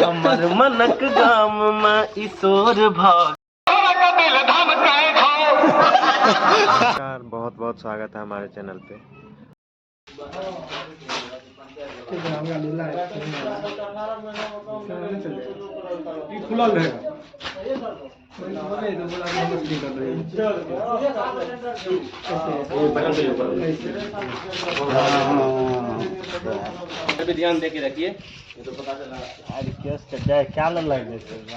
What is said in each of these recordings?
हमर मनक गाम में ईश्वर भाग। बहुत बहुत स्वागत है हमारे चैनल पे। खुला रहेगा। ध्यान दे के रखिए, तो पता चला क्या लग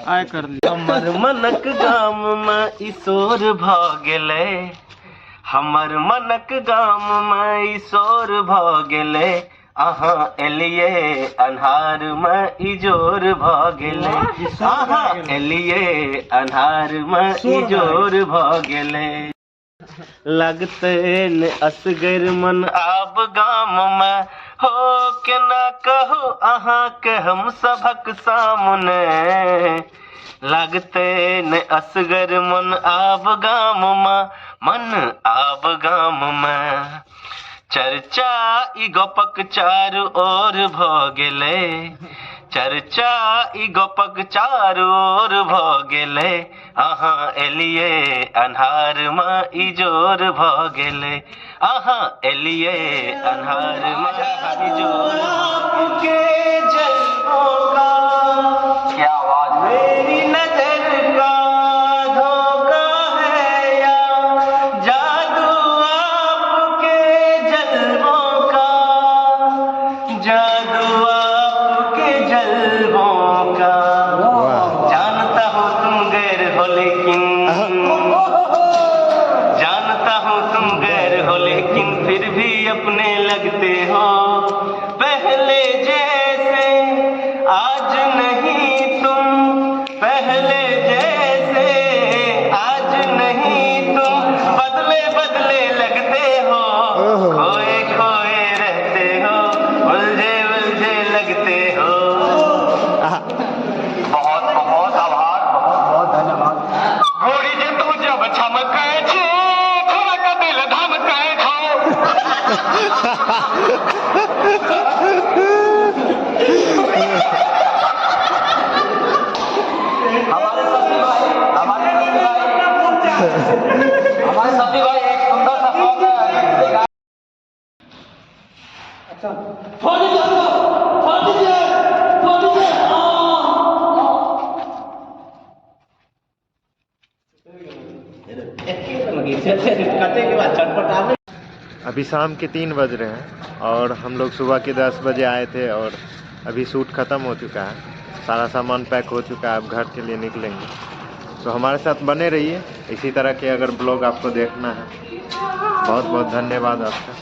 आय कर ली। हमर मनक गाम में ईश्वर भ गेलै, हमर मनक गाम में ईश्वर भ गेलै। अहाँ एलिए अन्हार में इजोर भ गेलै, अहाँ एलिए अन्हार में इजोर भ गेलै। लगते न असगर मन आब गाम में हो केना कहू अहाँ के हम सबक सामने। लगते न असगर मन आब गाम में, मन आब गाम में। चर्चा ई गपक चारू ओर भ गेलै, चर्चा ई गपक चारू ओर भ गेलै। अहाँ एलिए अन्हार में इजोर भ गेलै, अहाँ एलिए अन्हार में इजोर के जलवों का क्या आवाज, मेरी नजर का धोखा है या जादू आपके जलवों का, जादू आपके जलवों का। जानता हूँ तुम गैर हो लेकिन, जानता हूँ तुम गैर हो लेकिन फिर भी अपने लगते हो। पहले जैसे आज नहीं तुम, पहले जैसे आज नहीं तुम, बदले बदले लगते हो। खोए खोए रहते हो, उलझे उलझे लगते हो। बहुत बहुत आभार, बहुत बहुत धन्यवाद। घोड़ी जे तू जब छमकै छी, घोड़ा दिल धमकै छौ। हमारे सभी भाई, हमारे सभी भाई एक सुंदर सा सॉन्ग है। अच्छा छोड़ दीजिए, छोड़ दीजिए, छोड़ दीजिए। अभी शाम के 3 बज रहे हैं और हम लोग सुबह के 10 बजे आए थे और अभी शूट ख़त्म हो चुका है, सारा सामान पैक हो चुका है, अब घर के लिए निकलेंगे। तो हमारे साथ बने रहिए, इसी तरह के अगर ब्लॉग आपको देखना है। बहुत बहुत धन्यवाद आपका।